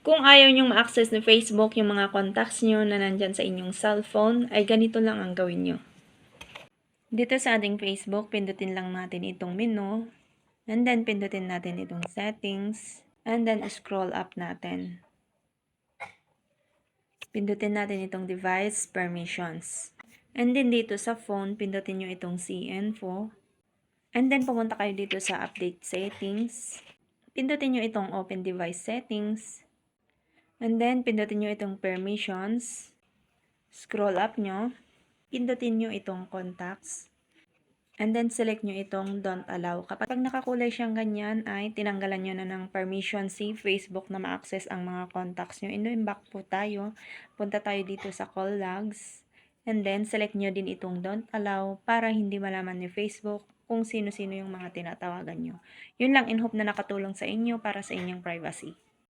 Kung ayaw nyong ma-access ni Facebook yung mga contacts nyo na nandyan sa inyong cellphone, ay ganito lang ang gawin nyo. Dito sa ating Facebook, pindutin lang natin itong menu, and then pindutin natin itong settings, and then scroll up natin. Pindutin natin itong device permissions. And then dito sa phone, pindutin nyo itong CINFO. And then pumunta kayo dito sa update settings. Pindutin nyo itong open device settings. And then pindutin nyo itong permissions. Scroll up nyo. Pindutin nyo itong contacts. And then select nyo itong don't allow. Kapag nakakulay siyang ganyan ay tinanggalan nyo na ng permission si Facebook na ma-access ang mga contacts nyo. And then back po tayo. Punta tayo dito sa call logs. And then select nyo din itong don't allow para hindi malaman ni Facebook kung sino-sino yung mga tinatawagan nyo. Yun lang, in hope na nakatulong sa inyo para sa inyong privacy.